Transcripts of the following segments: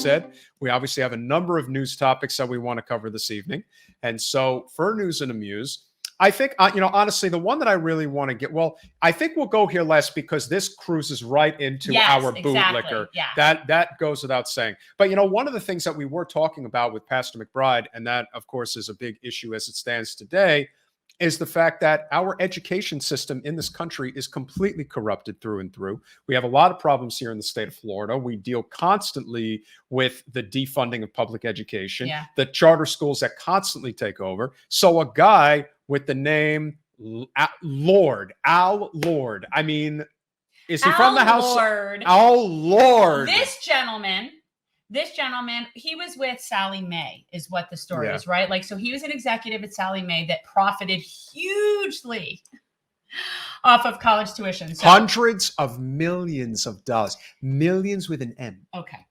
said, we obviously have a number of news topics that we want to cover this evening. And so for News and Amuse, I think, honestly, the one that I really want to get, well, I think we'll go here last because this cruises right into our bootlicker. Yeah. That goes without saying. But, one of the things that we were talking about with Pastor McBride, and that, of course, is a big issue as it stands today, is the fact that our education system in this country is completely corrupted through and through. We have a lot of problems here in the state of Florida. We deal constantly with the defunding of public education, the charter schools that constantly take over. So a guy with the name Al Lord, I mean, is he from the House? Oh, Lord. This gentleman, he was with Sallie Mae, is what the story is, right? Like, so he was an executive at Sallie Mae that profited hugely off of college tuition. So, hundreds of millions of dollars, millions with an M. Okay.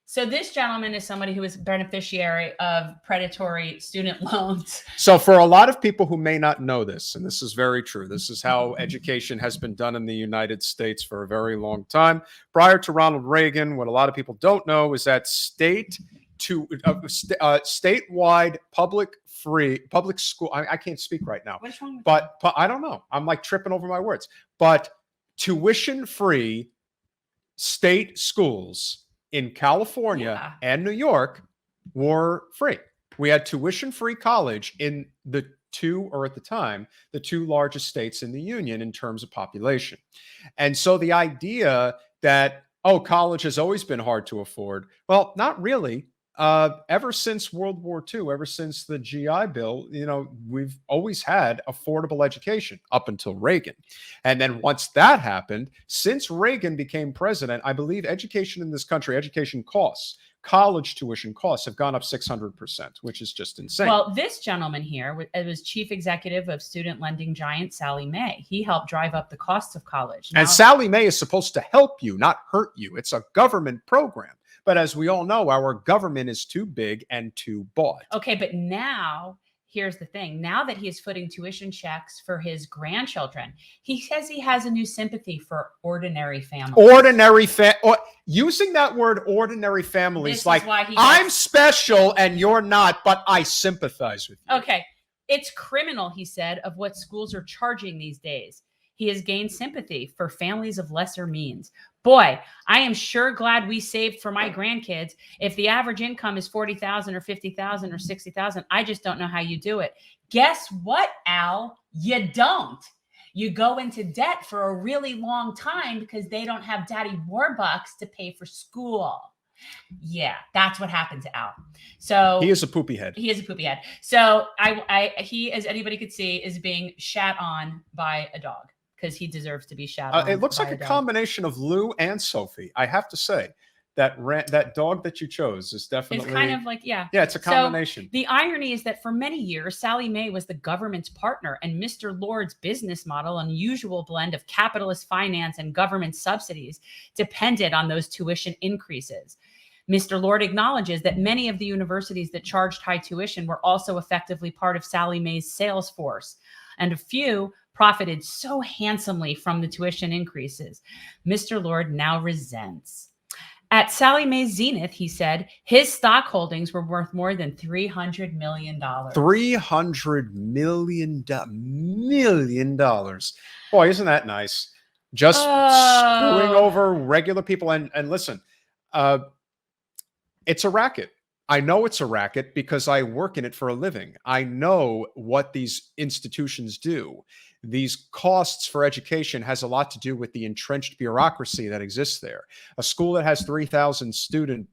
So this gentleman is somebody who is beneficiary of predatory student loans. So for a lot of people who may not know this, and this is very true, this is how education has been done in the United States for a very long time. Prior to Ronald Reagan, what a lot of people don't know is that statewide public school, I can't speak right now, but I don't know. I'm like tripping over my words. But tuition-free state schools in California and New York were free. We had tuition-free college in the two largest states in the union in terms of population. And so the idea that, college has always been hard to afford, well, not really. Ever since World War II, ever since the GI Bill, we've always had affordable education up until Reagan. And then once that happened, since Reagan became president, I believe education in this country, education costs, college tuition costs have gone up 600%, which is just insane. Well, this gentleman here was chief executive of student lending giant Sallie Mae. He helped drive up the costs of college. And Sallie Mae is supposed to help you, not hurt you. It's a government program. But as we all know, our government is too big and too bought. Okay, but now, here's the thing. Now that he is footing tuition checks for his grandchildren, he says he has a new sympathy for ordinary families. Using that word ordinary families, like, I'm special and you're not, but I sympathize with you. Okay, it's criminal, he said, of what schools are charging these days. He has gained sympathy for families of lesser means. Boy, I am sure glad we saved for my grandkids. If the average income is $40,000 or $50,000 or $60,000, I just don't know how you do it. Guess what, Al? You don't. You go into debt for a really long time because they don't have Daddy Warbucks to pay for school. Yeah, that's what happened to Al. So he is a poopy head. So he, as anybody could see, is being shat on by a dog. Because he deserves to be shat on. It looks like a combination of Lou and Sophie. I have to say that dog that you chose is definitely. It's kind of like, Yeah, it's a combination. So the irony is that for many years, Sallie Mae was the government's partner, and Mr. Lord's business model, an unusual blend of capitalist finance and government subsidies, depended on those tuition increases. Mr. Lord acknowledges that many of the universities that charged high tuition were also effectively part of Sallie Mae's sales force, and a few profited so handsomely from the tuition increases. Mr. Lord now resents. At Sallie Mae's zenith, he said, his stock holdings were worth more than $300 million. $300 million. Boy, isn't that nice? Just screwing over regular people. And listen, it's a racket. I know it's a racket because I work in it for a living. I know what these institutions do. These costs for education has a lot to do with the entrenched bureaucracy that exists there. A school that has 3,000 student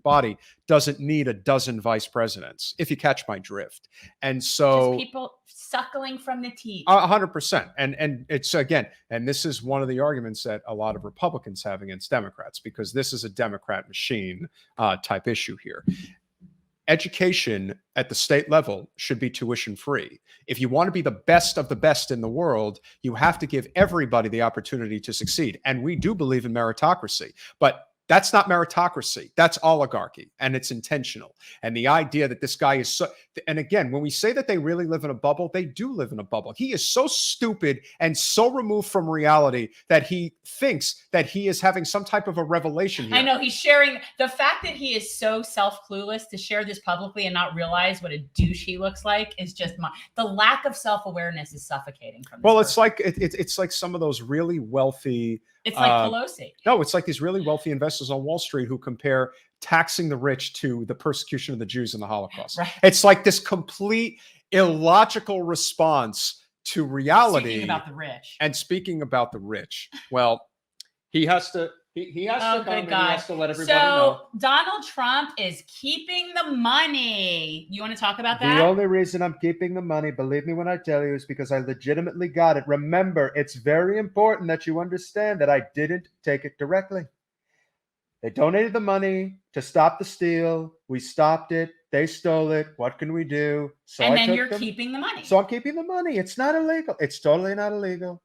body doesn't need a dozen vice presidents, if you catch my drift. And so just people suckling from the teeth. 100%. And it's, again, and this is one of the arguments that a lot of Republicans have against Democrats, because this is a Democrat machine type issue here. Education at the state level should be tuition free. If you want to be the best of the best in the world, you have to give everybody the opportunity to succeed. And we do believe in meritocracy. But That's not meritocracy. That's oligarchy, and it's intentional. And the idea that this guy is so, and again, when we say that they really live in a bubble, they do live in a bubble. He is so stupid and so removed from reality that he thinks that he is having some type of a revelation here. I know he's sharing the fact that he is so self-clueless to share this publicly and not realize what a douche he looks like is just the lack of self-awareness is suffocating from this Well, person. it's like it's like some of those really wealthy. It's like Pelosi. No, it's like these really wealthy investors on Wall Street who compare taxing the rich to the persecution of the Jews in the Holocaust. Right. It's like this complete illogical response to reality. Speaking about the rich. And speaking about the rich, well, he has to. He has to come and he has to let everybody know. So Donald Trump is keeping the money. You want to talk about that? The only reason I'm keeping the money, believe me when I tell you, is because I legitimately got it. Remember, it's very important that you understand that I didn't take it directly. They donated the money to stop the steal. We stopped it. They stole it. What can we do? So and then you're keeping the money. So I'm keeping the money. It's not illegal. It's totally not illegal.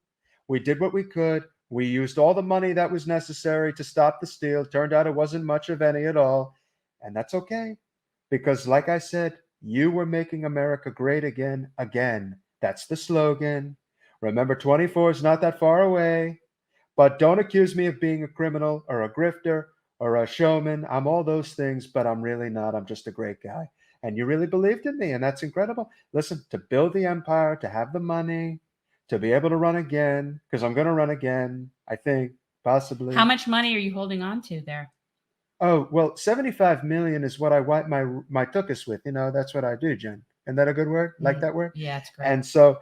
We did what we could. We used all the money that was necessary to stop the steal. Turned out it wasn't much of any at all. And that's okay. Because like I said, you were making America great again. That's the slogan. Remember, 24 is not that far away. But don't accuse me of being a criminal or a grifter or a showman. I'm all those things, but I'm really not. I'm just a great guy. And you really believed in me, and that's incredible. Listen, to build the empire, to have the money, to be able to run again, because I'm going to run again, I think, possibly. How much money are you holding on to there? Oh, well, 75 million is what I wipe my tuchus with. You know, that's what I do, Jen. Isn't that a good word? Like that word? Yeah, it's great. And so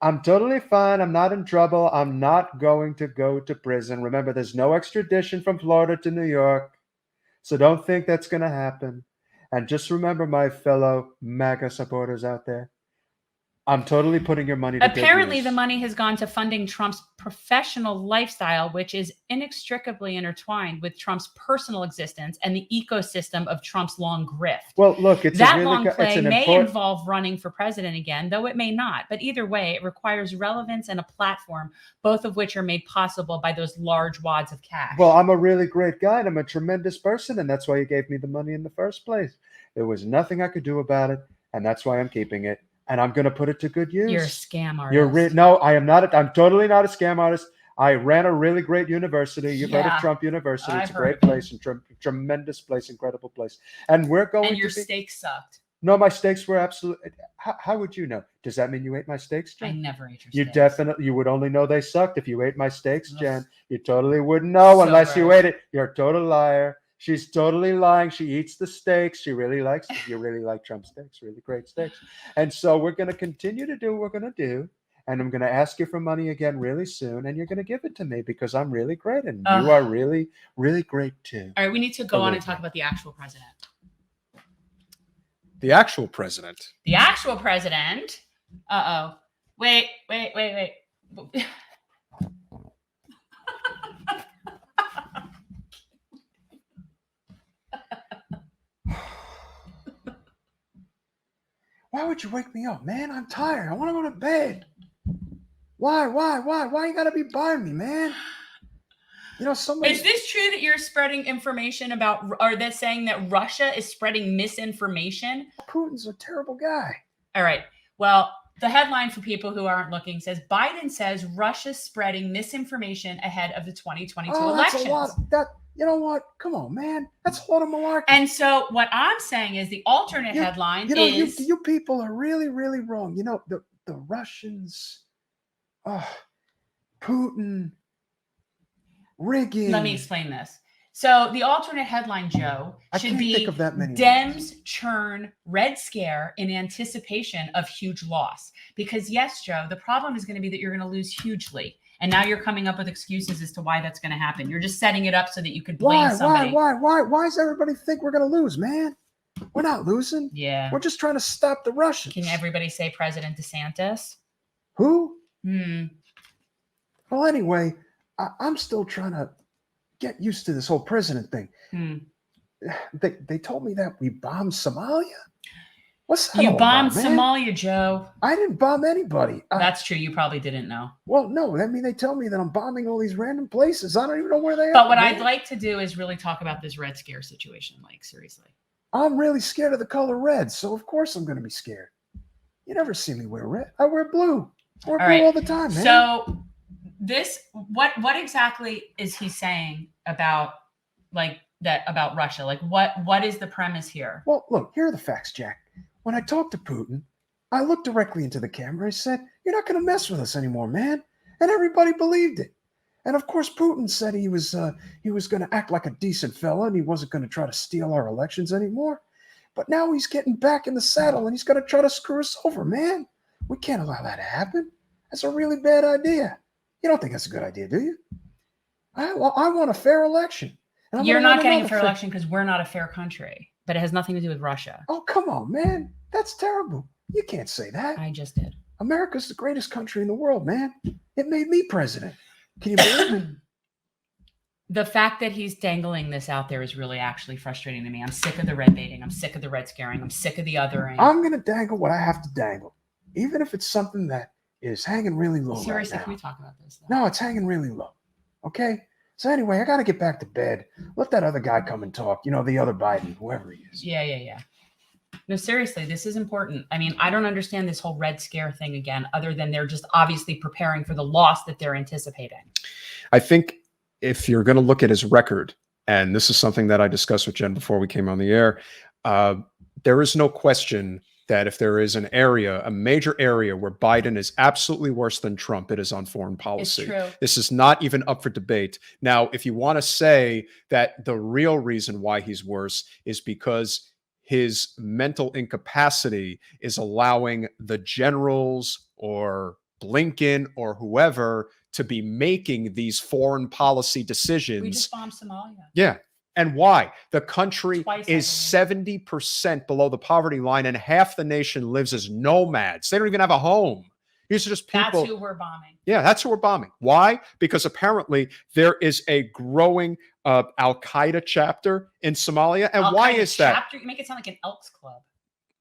I'm totally fine. I'm not in trouble. I'm not going to go to prison. Remember, there's no extradition from Florida to New York. So don't think that's going to happen. And just remember, my fellow MAGA supporters out there, I'm totally putting your money to Apparently, the money has gone to funding Trump's professional lifestyle, which is inextricably intertwined with Trump's personal existence and the ecosystem of Trump's long grift. Well, look, it's that a really, long play it's an may important... involve running for president again, though it may not. But either way, it requires relevance and a platform, both of which are made possible by those large wads of cash. Well, I'm a really great guy and I'm a tremendous person, and that's why you gave me the money in the first place. There was nothing I could do about it, and that's why I'm keeping it. And I'm going to put it to good use. You're a scam artist. No, I am not. I'm totally not a scam artist. I ran a really great university. You've heard of Trump University. It's a great place and tremendous place, incredible place. And we're going and your steaks sucked. No, my steaks were absolutely. How would you know? Does that mean you ate my steaks, Jen? I never ate your steaks. You would only know they sucked if you ate my steaks, Jen. You totally wouldn't know unless you ate it. You're a total liar. She's totally lying. She eats the steaks. She really likes it. You really like Trump steaks, really great steaks. And so we're going to continue to do what we're going to do. And I'm going to ask you for money again really soon. And you're going to give it to me because I'm really great. And you are really, really great too. All right. We need to go on and talk about the actual president. The actual president. The actual president. Uh-oh. Wait. Why would you wake me up, man? I'm tired. I want to go to bed. Why you gotta be by me, man? You know, somebody... Is this true that you're spreading information about, or that's saying that Russia is spreading misinformation? Putin's a terrible guy. All right. Well, the headline for people who aren't looking says, Biden says Russia's spreading misinformation ahead of the 2022 elections. That's a lot. You know what? Come on, man. That's a lot of malarkey. And so what I'm saying is the alternate headline is... You people are really, really wrong. You know, the Russians, Putin, rigging. Let me explain this. So the alternate headline, Joe, should be Dems churn Red Scare in anticipation of huge loss. Because yes, Joe, the problem is going to be that you're going to lose hugely. And now you're coming up with excuses as to why that's going to happen. You're just setting it up so that you can blame somebody. Why does everybody think we're going to lose, man? We're not losing. Yeah. We're just trying to stop the Russians. Can everybody say President DeSantis? Who? Well, anyway, I'm still trying to get used to this whole president thing. They told me that we bombed Somalia. What's that You all bombed about, man? Somalia, Joe. I didn't bomb anybody. That's true. You probably didn't know. Well, no. I mean, they tell me that I'm bombing all these random places. I don't even know where they are. But what man. I'd like to do is really talk about this Red Scare situation. Like, seriously. I'm really scared of the color red, so of course I'm going to be scared. You never see me wear red. I wear blue. I wear blue all the time, man. So what exactly is he saying about about Russia? Like what is the premise here? Well, look, here are the facts, Jack. When I talked to Putin, I looked directly into the camera. I said, "You're not going to mess with us anymore, man." And everybody believed it. And of course, Putin said he was going to act like a decent fella and he wasn't going to try to steal our elections anymore. But now he's getting back in the saddle and he's going to try to screw us over, man. We can't allow that to happen. That's a really bad idea. You don't think that's a good idea, do you? I want a fair election. You're not getting a fair election because we're not a fair country, but it has nothing to do with Russia. Oh, come on, man. That's terrible. You can't say that. I just did. America's the greatest country in the world, man. It made me president. Can you believe it? The fact that he's dangling this out there is really actually frustrating to me. I'm sick of the red baiting. I'm sick of the red scaring. I'm sick of the othering. I'm going to dangle what I have to dangle, even if it's something that is hanging really low. Seriously, right now. can we talk about this? Though? No, it's hanging really low. Okay? So anyway, I got to get back to bed. Let that other guy come and talk. You know, the other Biden, whoever he is. Yeah. No, seriously, this is important. I mean, I don't understand this whole red scare thing again, other than they're just obviously preparing for the loss that they're anticipating. I think if you're going to look at his record, and this is something that I discussed with Jen before we came on the air, there is no question that if there is an area, a major area where Biden is absolutely worse than Trump, it is on foreign policy. It's true. This is not even up for debate. Now, if you want to say that the real reason why he's worse is because his mental incapacity is allowing the generals or Blinken or whoever to be making these foreign policy decisions. We just bombed Somalia. Yeah. And why? The country Twice, is 70% below the poverty line and half the nation lives as nomads. They don't even have a home. These are just people. That's who we're bombing. Yeah, that's who we're bombing. Why? Because apparently there is a growing Al-Qaeda chapter in Somalia. And Al-Qaeda why is that? Chapter? You make it sound like an Elks Club.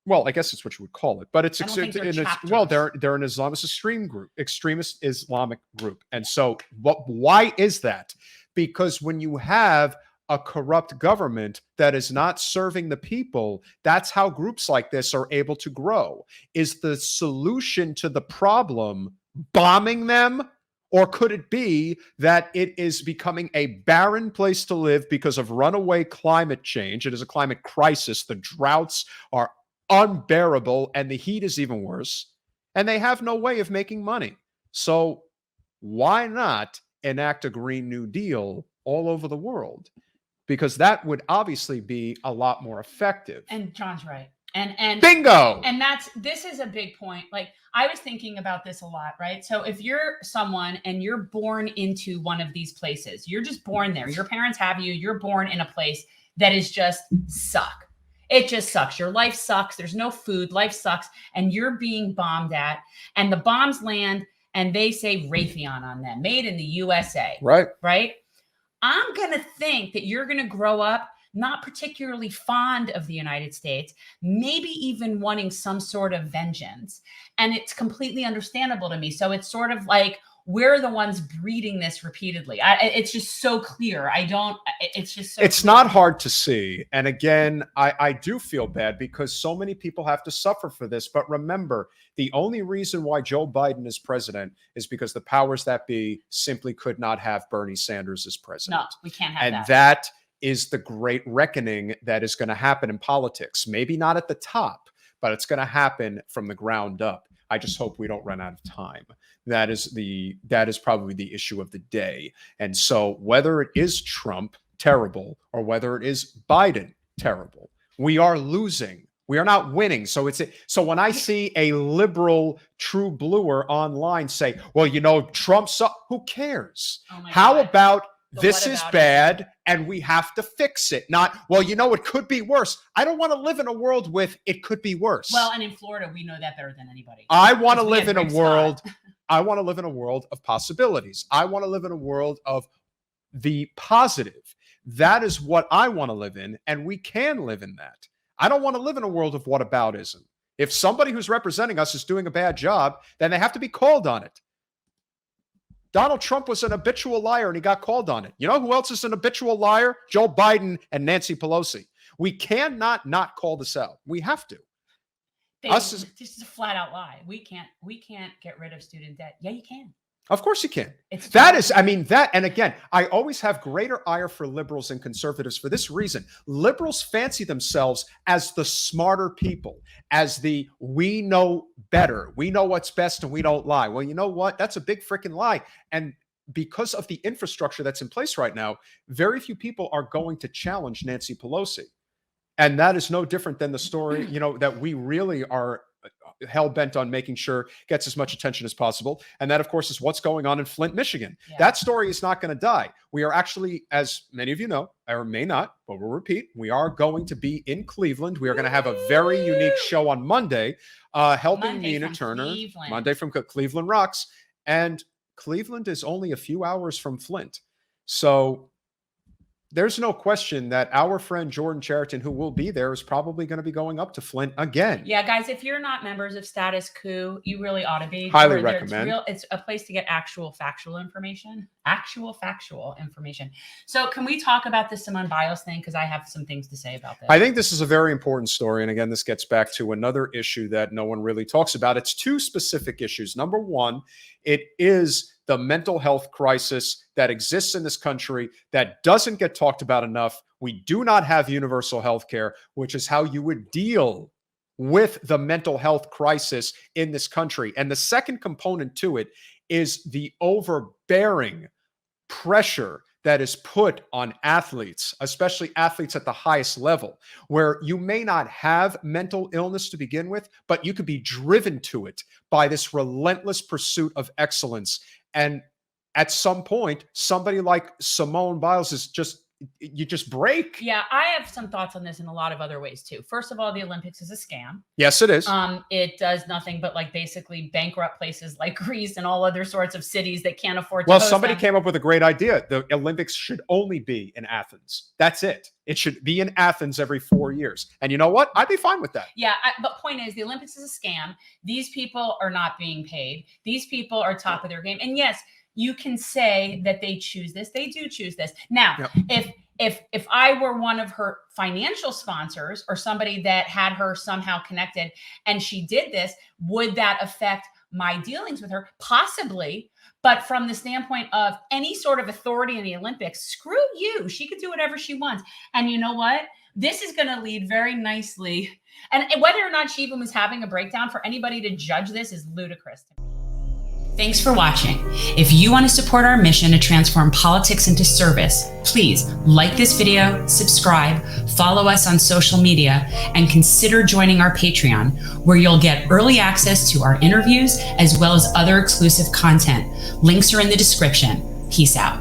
Well, I guess it's what you would call it, but it's they're they're an Islamist extremist Islamic group. And so why is that? Because when you have a corrupt government that is not serving the people, that's how groups like this are able to grow. Is the solution to the problem bombing them? Or could it be that it is becoming a barren place to live because of runaway climate change? It is a climate crisis. The droughts are unbearable and the heat is even worse. And they have no way of making money. So why not enact a Green New Deal all over the world? Because that would obviously be a lot more effective. And John's right. And bingo. And this is a big point. Like, I was thinking about this a lot, right? So if you're someone and you're born into one of these places, you're just born there. Your parents have you. You're born in a place that is just suck. It just sucks. Your life sucks. There's no food. Life sucks. And you're being bombed at. And the bombs land and they say Raytheon on them, made in the USA. Right. Right. I'm going to think that you're going to grow up not particularly fond of the United States, maybe even wanting some sort of vengeance. And it's completely understandable to me. So it's sort of like we're the ones breeding this repeatedly. It's just so clear. It's just so It's clear. not hard to see. And again, I do feel bad because so many people have to suffer for this. But remember, the only reason why Joe Biden is president is because the powers that be simply could not have Bernie Sanders as president. No, we can't have that. And that is the great reckoning that is going to happen in politics. Maybe not at the top, but it's going to happen from the ground up. I just hope we don't run out of time. That is probably the issue of the day. And so whether it is Trump, terrible, or whether it is Biden, terrible, we are losing. We are not winning. So when I see a liberal true bluer online say, well, you know, Trump, who cares? Oh my How God. about The this is bad and we have to fix it? Not, well, you know, it could be worse. I don't want to live in a world with it could be worse. Well, and in Florida, we know that better than anybody. I want to live had in a Rick world. Scott. I want to live in a world of possibilities. I want to live in a world of the positive. That is what I want to live in, and we can live in that. I don't want to live in a world of whataboutism. If somebody who's representing us is doing a bad job, then they have to be called on it. Donald Trump was an habitual liar and he got called on it. You know who else is an habitual liar? Joe Biden and Nancy Pelosi. We cannot not call this out. We have to. This is a flat out lie. We can't get rid of student debt. Yeah, you can. Of course you can. And again, I always have greater ire for liberals and conservatives for this reason. Liberals fancy themselves as the smarter people, as we know better. We know what's best and we don't lie. Well, you know what? That's a big freaking lie. And because of the infrastructure that's in place right now, very few people are going to challenge Nancy Pelosi. And that is no different than the story, that we really are hell-bent on making sure gets as much attention as possible. And that, of course, is what's going on in Flint, Michigan. Yeah. That story is not going to die. We are actually, as many of you know, or may not, but we'll repeat, we are going to be in Cleveland. We are going to have a very unique show on Monday, helping Nina Turner. Cleveland. Monday from Cleveland Rocks. And Cleveland is only a few hours from Flint. So there's no question that our friend Jordan Cheriton, who will be there, is probably going to be going up to Flint again. Yeah, guys, if you're not members of Status Coup, you really ought to be. Highly recommend. It's a place to get actual factual information. So can we talk about the Simone Biles thing? Because I have some things to say about this. I think this is a very important story. And again, this gets back to another issue that no one really talks about. It's two specific issues. Number one, it is the mental health crisis that exists in this country that doesn't get talked about enough. We do not have universal health care, which is how you would deal with the mental health crisis in this country. And the second component to it is the overbearing pressure that is put on athletes, especially athletes at the highest level, where you may not have mental illness to begin with, but you could be driven to it by this relentless pursuit of excellence. And at some point, somebody like Simone Biles is you just break. Yeah, I have some thoughts on this in a lot of other ways too. First of all, the Olympics is a scam. Yes, it is. It does nothing but basically bankrupt places like Greece and all other sorts of cities that can't afford to Well, host somebody them. Came up with a great idea. The Olympics should only be in Athens. That's it. It should be in Athens every 4 years. And you know what? I'd be fine with that. Yeah, but point is, the Olympics is a scam. These people are not being paid. These people are top of their game. And yes, you can say that they choose this. They do choose this. Now, if I were one of her financial sponsors or somebody that had her somehow connected and she did this, would that affect my dealings with her? Possibly. But from the standpoint of any sort of authority in the Olympics, screw you. She could do whatever she wants. And you know what? This is going to lead very nicely. And whether or not she even was having a breakdown, for anybody to judge this is ludicrous to me. Thanks for watching. If you want to support our mission to transform politics into service, please like this video, subscribe, follow us on social media, and consider joining our Patreon, where you'll get early access to our interviews as well as other exclusive content. Links are in the description. Peace out.